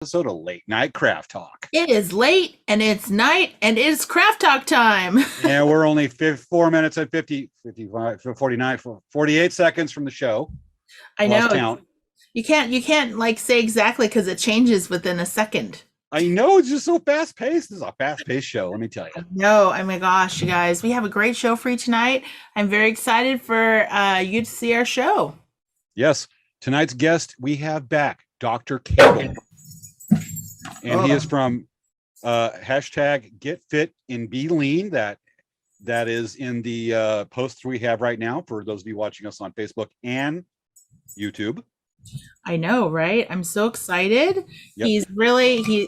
Episode of Late Night Craft Talk. It is late and it's night and it's craft talk time. Yeah, we're only 4 minutes and 48 seconds from the show. I know. You can't like say exactly because it changes within a second. I know, it's just so fast paced. This is a fast paced show, let me tell you. No, oh my gosh, you guys, we have a great show for you tonight. I'm very excited for you to see our show. Yes, tonight's guest we have back, Dr. Cato. And he is from hashtag Get Fit and Be Lean. That is in the posts we have right now for those of you watching us on Facebook and YouTube. I know, right? I'm so excited. Yep.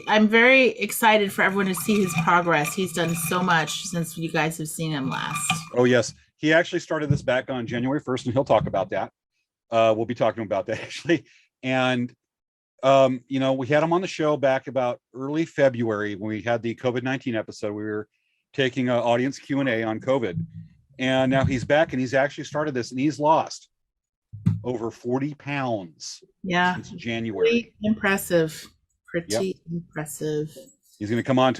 I'm very excited for everyone to see his progress. He's done so much since you guys have seen him last. Oh, yes. He actually started this back on January 1st, and he'll talk about that. We'll be talking about that actually. And we had him on the show back about early February when we had the COVID-19 episode. We were taking an audience Q&A on COVID, and now he's back and he's actually started this, and he's lost over 40 pounds. Yeah, since January. Pretty impressive. Impressive. He's going to come on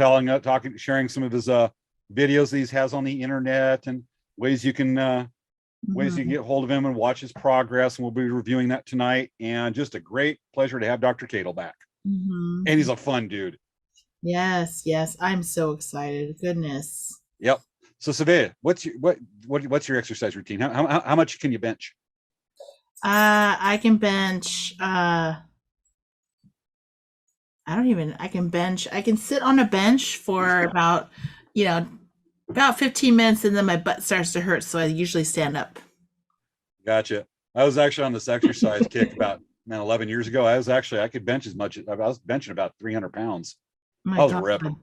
sharing some of his videos that he has on the internet and ways you can get hold of him and watch his progress, and we'll be reviewing that tonight. And just a great pleasure to have Dr. Cato back. And he's a fun dude. Yes, I'm so excited. Goodness. Yep. So Savea, what's your exercise routine? How much can you bench? I can bench I can sit on a bench for about 15 minutes, and then my butt starts to hurt, so I usually stand up. Gotcha. I was actually on this exercise kick about 11 years ago. I could bench as much. I was benching about 300 pounds. I was ripping.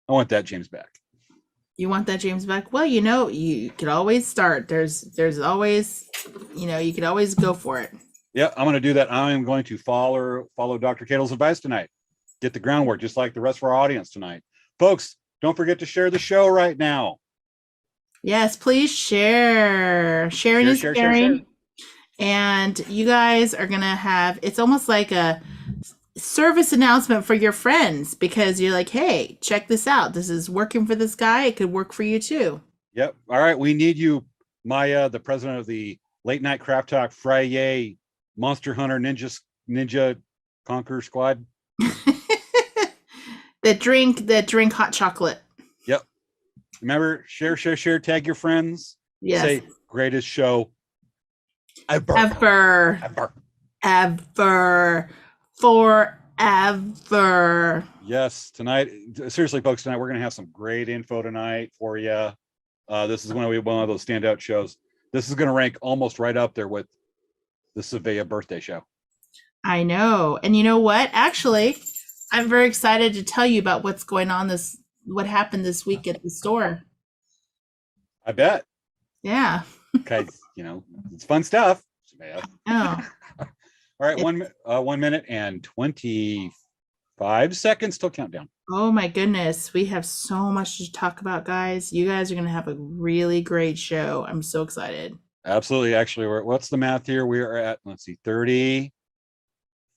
I want that James back. You want that James back? Well, you could always start. There's always, you could always go for it. Yeah, I'm going to do that. I am going to follow Dr. Cato's advice tonight. Get the groundwork, just like the rest of our audience tonight. Folks, don't forget to share the show right now. Yes, please share. Sharing is caring. And you guys are going to have, it's almost like a service announcement for your friends, because you're like, hey, check this out. This is working for this guy. It could work for you too. Yep. All right. We need you, Maya, the president of the Late Night Craft Talk Friday Monster Hunter Ninja Conquer Squad. that drink hot chocolate. Yep. Remember, share, tag your friends. Yes. Say greatest show ever. Forever. Yes, tonight, seriously, folks, tonight we're going to have some great info tonight for you. This is one of those standout shows. This is going to rank almost right up there with the Savea birthday show. I know. And you know what? Actually, I'm very excited to tell you about what's going on what happened this week at the store. I bet. Yeah. Okay. It's fun stuff. Savea. Oh. All right, 1 minute and 25 seconds till countdown. Oh my goodness, we have so much to talk about, guys. You guys are going to have a really great show. I'm so excited. Absolutely. Actually, what's the math here? We are at, 30,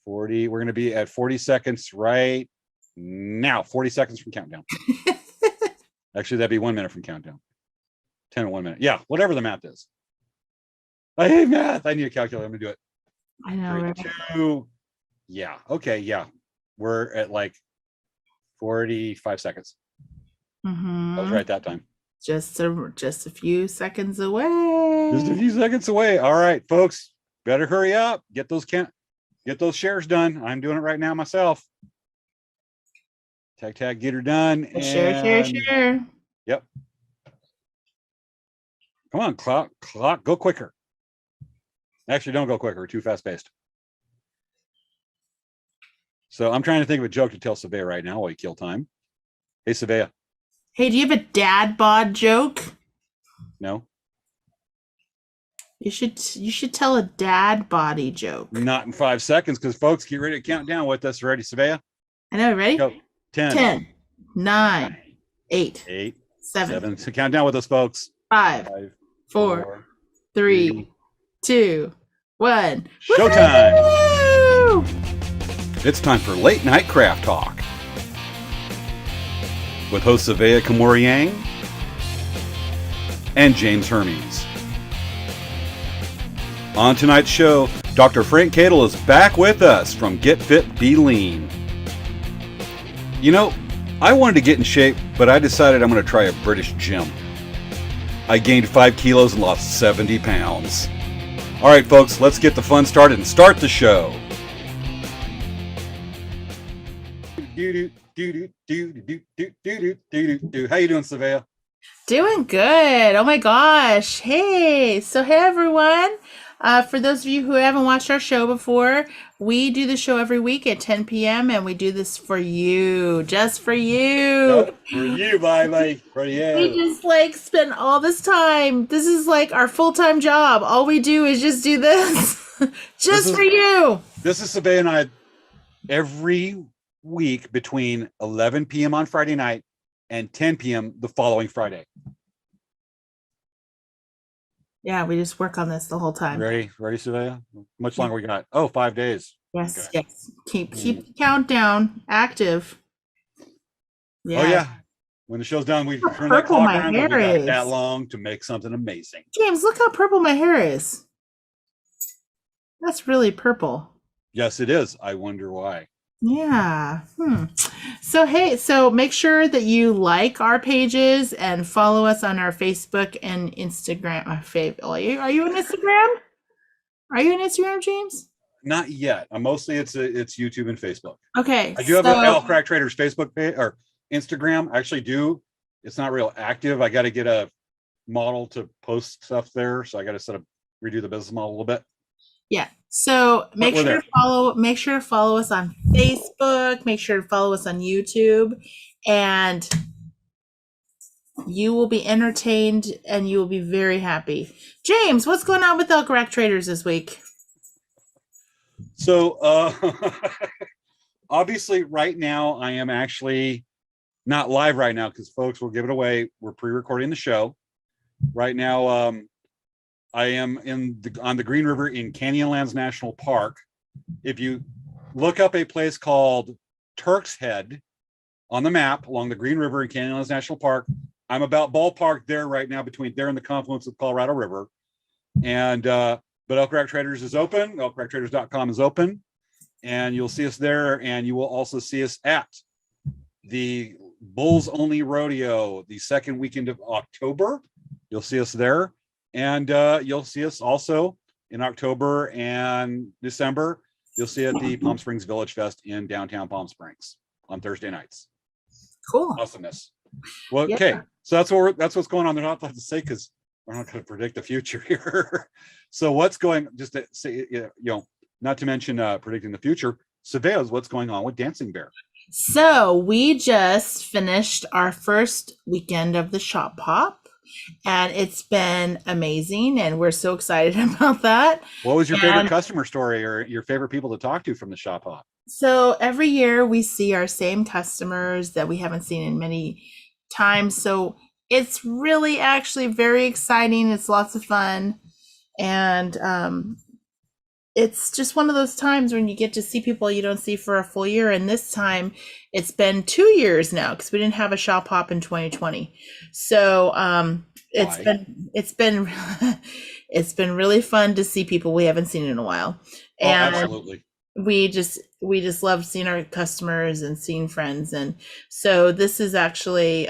40. We're going to be at 40 seconds right now. 40 seconds from countdown. Actually, that'd be 1 minute from countdown. 10 and 1 minute. Yeah, whatever the math is. I hate math. I need a calculator. I'm going to do it. I know. 3, 2. Yeah. Okay. Yeah. We're at like 45 seconds. I was right that time. Just a few seconds away. Just a few seconds away. All right, folks, better hurry up. Get those shares done. I'm doing it right now myself. Tag, get her done. Share. Yep. Come on, clock, go quicker. Actually, don't go quicker. We're too fast paced. So I'm trying to think of a joke to tell Savea right now while you kill time. Hey, Savea. Hey, do you have a dad bod joke? No. You should tell a dad body joke. Not in 5 seconds, because folks, get ready to count down with us. Ready, Savea? I know. Ready? Go. 10, 9, 8, 7. So count down with us, folks. 5, 4, 3, 2, 1. Showtime. Woo! It's time for Late Night Craft Talk with hosts Savea Kamori-Yang and James Hermes. On tonight's show, Dr. Frankcato is back with us from Get Fit Be Lean. You know, I wanted to get in shape, but I decided I'm going to try a British gym. I gained 5 kilos and lost 70 pounds. All right, folks, let's get the fun started and start the show. How you doing, Savea? Doing good. Oh my gosh. Hey. So hey everyone. For those of you who haven't watched our show before, we do the show every week at 10 p.m. and we do this for you, just for you. For you, baby. For you. We just spend all this time. This is like our full-time job. All we do is just do this for you. This is Savea and I every week between 11 p.m. on Friday night and 10 p.m. the following Friday. Yeah, we just work on this the whole time. Ready, Savea? Much longer we got? Oh, 5 days. Yes, okay. Yes. Keep the countdown active. Yeah. Oh yeah. When the show's done, we turn that clock around. We got that long to make something amazing. James, look how purple my hair is. That's really purple. Yes, it is. I wonder why. Yeah. So make sure that you like our pages and follow us on our Facebook and Instagram. Are you on Instagram? Are you on Instagram, James? Not yet. Mostly it's YouTube and Facebook. Okay. I do have a Crack Traders Facebook page or Instagram. I actually do. It's not real active. I got to get a model to post stuff there, so I got to redo the business model a little bit. Yeah. So make sure to follow us on Facebook, make sure to follow us on YouTube, and you will be entertained and you will be very happy. James, what's going on with El Crack Traders this week? So obviously right now I am actually not live right now because folks will give it away. We're pre-recording the show. Right now, I am on the Green River in Canyonlands National Park. If you look up a place called Turk's Head on the map along the Green River in Canyonlands National Park, I'm about ballpark there right now between there and the confluence of Colorado River. And but Elk Crack Traders is open. ElkCrackTraders.com is open, and you'll see us there. And you will also see us at the Bulls Only Rodeo the second weekend of October. You'll see us there. And you'll see us also in October and December. You'll see at the Palm Springs Village Fest in downtown Palm Springs on Thursday nights. Cool. Awesomeness. Well, yeah. Okay. So that's what's going on. They're not allowed to say because we're not going to predict the future here. So what's going? Just to say, not to mention predicting the future. Savea's what's going on with Dancing Bear. So we just finished our first weekend of the Shop Hop. And it's been amazing, and we're so excited about that. What was your favorite customer story or your favorite people to talk to from the Shop Hop? So every year we see our same customers that we haven't seen in many times. So it's really actually very exciting. It's lots of fun. And it's just one of those times when you get to see people you don't see for a full year. And this time it's been 2 years now because we didn't have a Shop Hop in 2020. So it's been really fun to see people we haven't seen in a while. And absolutely. We just love seeing our customers and seeing friends. And so this is actually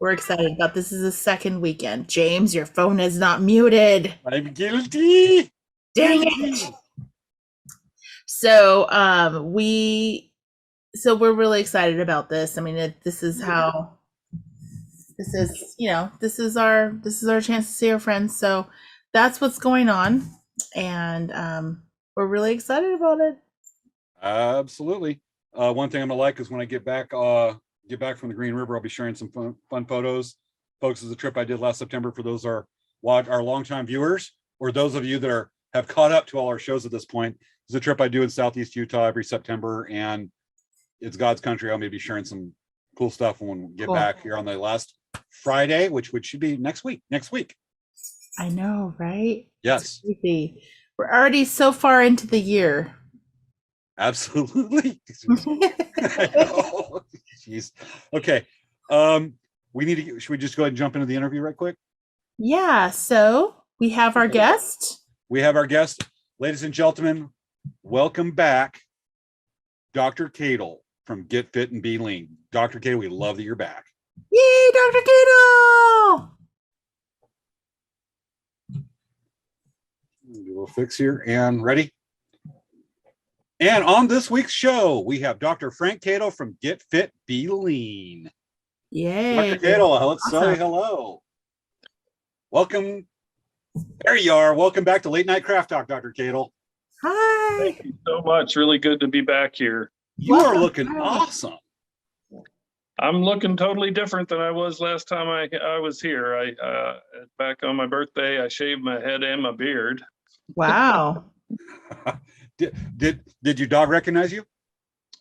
we're excited about this. Is the second weekend. James, your phone is not muted. I'm guilty. Dang it. So we're really excited about this. I mean, this is our chance to see our friends. So that's what's going on, and we're really excited about it. Absolutely. One thing I'm gonna like is when I get back from the Green River, I'll be sharing some fun photos. Folks, this is a trip I did last September. For those our longtime viewers, or those of you that have caught up to all our shows at this point, it's a trip I do in Southeast Utah every September, and it's God's country. I'm going to be sharing some cool stuff when we get back here on the last Friday, which should be next week. I know, right? Yes. We're already so far into the year. Absolutely. Jeez. Okay. Should we just go ahead and jump into the interview right quick? Yeah, so we have our guest. We have our guest. Ladies and gentlemen, welcome back, Dr. Cato from Get Fit and Be Lean. Dr. Cato, we love that you're back. Yay, Dr. Cato! Do a little fix here and ready. And on this week's show, we have Dr. Frankcato from Get Fit, Be Lean. Yay. Dr. Cato, let's say hello. Welcome. There you are. Welcome back to Late Night Craft Talk, Dr. Cato. Hi. Thank you so much. Really good to be back here. You are looking awesome. I'm looking totally different than I was last time I was here. Back on my birthday, I shaved my head and my beard. Wow. Did your dog recognize you?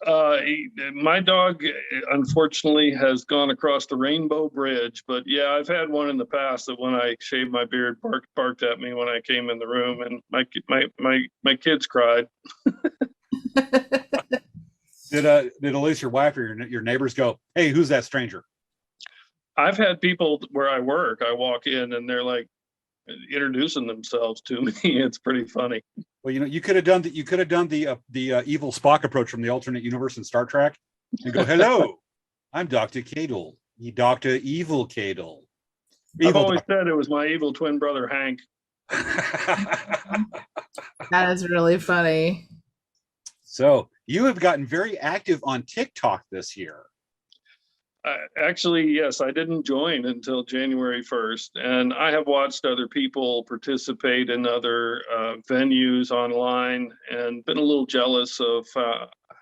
My dog, unfortunately, has gone across the Rainbow Bridge. But yeah, I've had one in the past that when I shaved my beard, barked at me when I came in the room, and my kids cried. Did at least your wife or your neighbors go, "Hey, who's that stranger?" I've had people where I work. I walk in and they're like introducing themselves to me. It's pretty funny. Well, you could have done the evil Spock approach from the alternate universe in Star Trek, and go, "Hello, I'm Dr. Cato, Dr. Evil Cato." I've always said it was my evil twin brother Hank. That is really funny. So you have gotten very active on TikTok this year. Actually, yes, I didn't join until January 1st, and I have watched other people participate in other venues online and been a little jealous of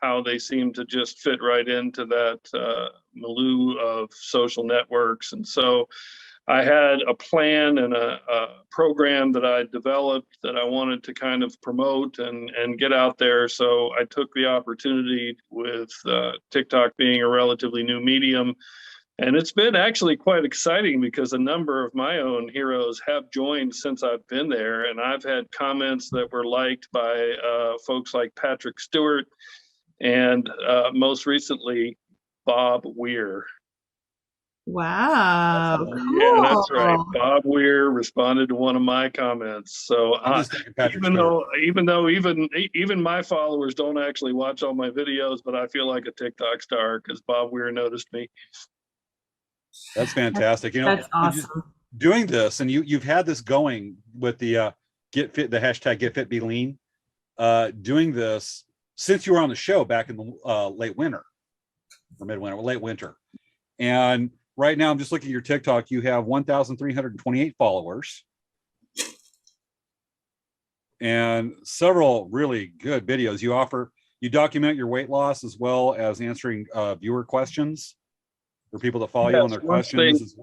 how they seem to just fit right into that milieu of social networks. And so I had a plan and a program that I developed that I wanted to kind of promote and get out there. So I took the opportunity with TikTok being a relatively new medium. And it's been actually quite exciting because a number of my own heroes have joined since I've been there. And I've had comments that were liked by folks like Patrick Stewart and most recently, Bob Weir. Wow. Cool. Yeah, that's right. Bob Weir responded to one of my comments. So even though my followers don't actually watch all my videos, but I feel like a TikTok star because Bob Weir noticed me. That's fantastic. That's awesome. Doing this, and you've had this going with the Get Fit, the hashtag Get Fit Be Lean. Doing this since you were on the show back in the late winter, and right now, I'm just looking at your TikTok. You have 1,328 followers and several really good videos. You document your weight loss as well as answering viewer questions for people that follow you on their questions.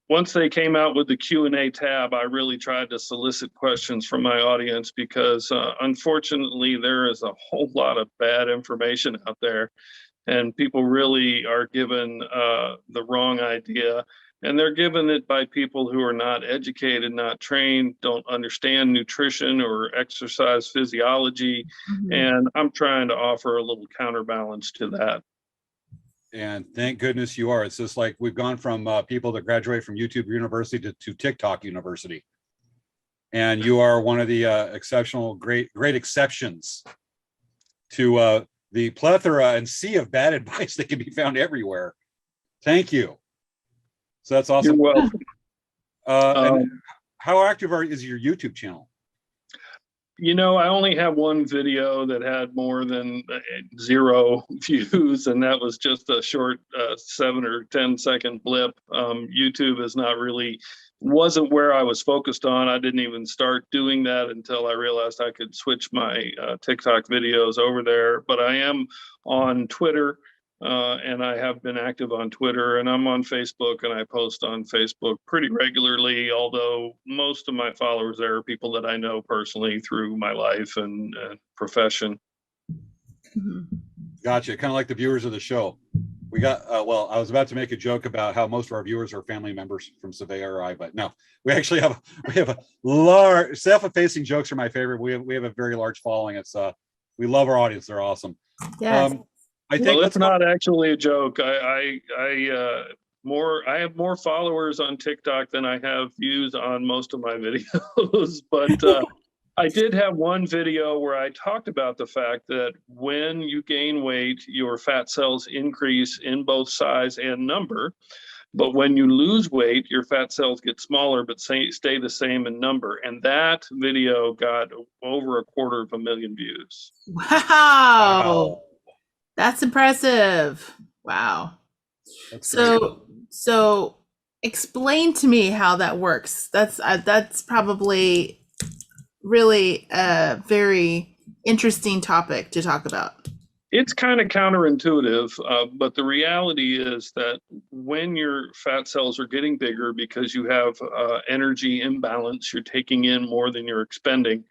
Once they came out with the Q&A tab, I really tried to solicit questions from my audience because unfortunately, there is a whole lot of bad information out there. And people really are given the wrong idea. And they're given it by people who are not educated, not trained, don't understand nutrition or exercise physiology. Mm-hmm. And I'm trying to offer a little counterbalance to that. And thank goodness you are. It's just like we've gone from people that graduate from YouTube University to TikTok University. And you are one of the exceptional, great exceptions to the plethora and sea of bad advice that can be found everywhere. Thank you. So that's awesome. You're welcome. And how active is your YouTube channel? I only have one video that had more than 0 views, and that was just a short 7 or 10 second blip. YouTube is wasn't where I was focused on. I didn't even start doing that until I realized I could switch my TikTok videos over there. But I am on Twitter, and I have been active on Twitter, and I'm on Facebook, and I post on Facebook pretty regularly, although most of my followers there are people that I know personally through my life and profession. Gotcha. Kind of like the viewers of the show. We got, I was about to make a joke about how most of our viewers are family members from Surveyor, but no, we actually have a large self-effacing jokes are my favorite. We have a very large following. It's We love our audience. They're awesome. Yes. I think it's not actually a joke. I have more followers on TikTok than I have views on most of my videos, but I did have one video where I talked about the fact that when you gain weight, your fat cells increase in both size and number. But when you lose weight, your fat cells get smaller, but stay the same in number. And that video got over 250,000 views. Wow. That's impressive. Wow. So explain to me how that works. That's probably really a very interesting topic to talk about. It's kind of counterintuitive, but the reality is that when your fat cells are getting bigger because you have energy imbalance, you're taking in more than you're expending.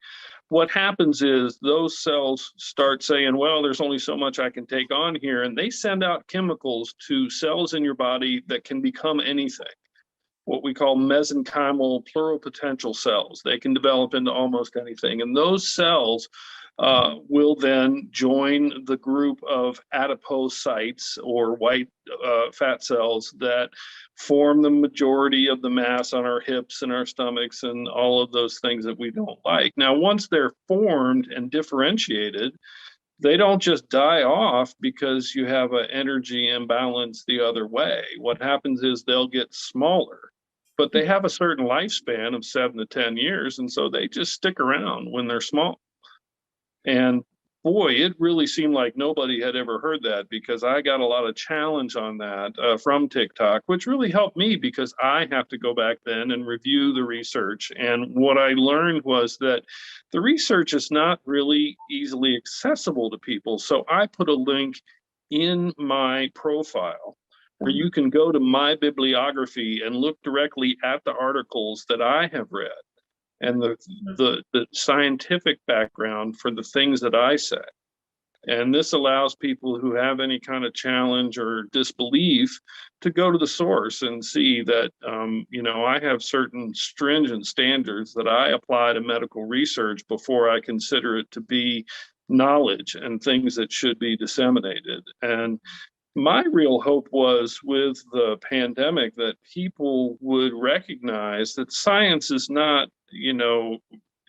What happens is those cells start saying, well, there's only so much I can take on here. And they send out chemicals to cells in your body that can become anything, what we call mesenchymal pluripotential cells. They can develop into almost anything. And those cells will then join the group of adipocytes or white fat cells that form the majority of the mass on our hips and our stomachs and all of those things that we don't like. Now, once they're formed and differentiated, they don't just die off because you have an energy imbalance the other way. What happens is they'll get smaller, but they have a certain lifespan of 7 to 10 years, and so they just stick around when they're small. And boy, it really seemed like nobody had ever heard that, because I got a lot of challenge on that from TikTok, which really helped me because I have to go back then and review the research. And what I learned was that the research is not really easily accessible to people. So I put a link in my profile where you can go to my bibliography and look directly at the articles that I have read and the scientific background for the things that I say. And this allows people who have any kind of challenge or disbelief to go to the source and see that, I have certain stringent standards that I apply to medical research before I consider it to be knowledge and things that should be disseminated. And my real hope was with the pandemic that people would recognize that science is not,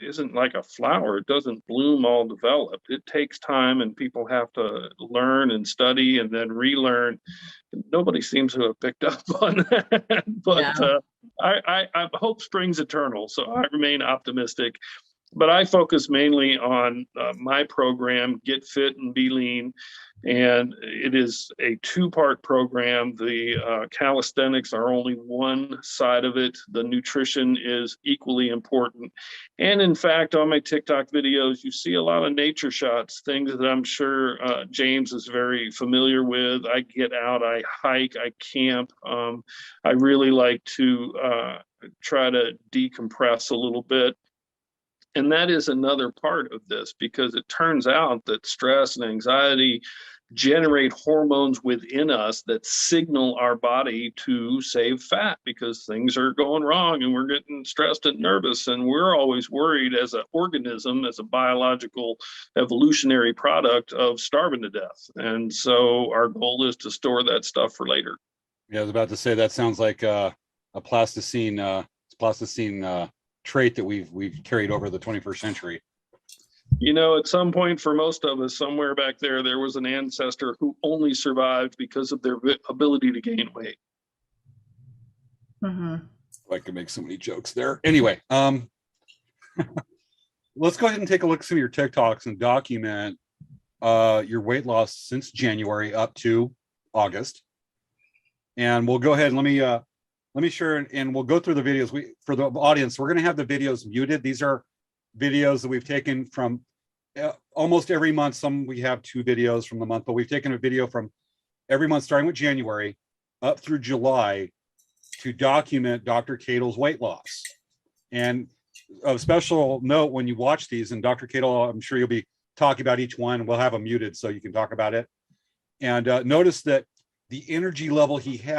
isn't like a flower. It doesn't bloom all developed. It takes time, and people have to learn and study and then relearn. Nobody seems to have picked up on that, but I hope springs eternal. So I remain optimistic. But I focus mainly on my program, Get Fit and Be Lean. And it is a 2-part program. The calisthenics are only one side of it. The nutrition is equally important. And in fact, on my TikTok videos, you see a lot of nature shots, things that I'm sure James is very familiar with. I get out, I hike, I camp. I really like to try to decompress a little bit. And that is another part of this, because it turns out that stress and anxiety generate hormones within us that signal our body to save fat because things are going wrong and we're getting stressed and nervous. And we're always worried as an organism, as a biological evolutionary product, of starving to death. And so our goal is to store that stuff for later. Yeah, I was about to say that sounds like a plasticine trait that we've carried over the 21st century. At some point for most of us, somewhere back there was an ancestor who only survived because of their ability to gain weight. Mm-hmm. I could make so many jokes there. Anyway, let's go ahead and take a look at some of your TikToks and document your weight loss since January up to August. And we'll go ahead and let me share, and we'll go through the videos. For the audience, we're going to have the videos muted. These are videos that we've taken from almost every month. Some we have 2 videos from the month, but we've taken a video from every month starting with January up through July to document Dr. Cato's weight loss. And a special note when you watch these, and Dr. Cato, I'm sure you'll be talking about each one. We'll have them muted so you can talk about it. And notice that the energy level he has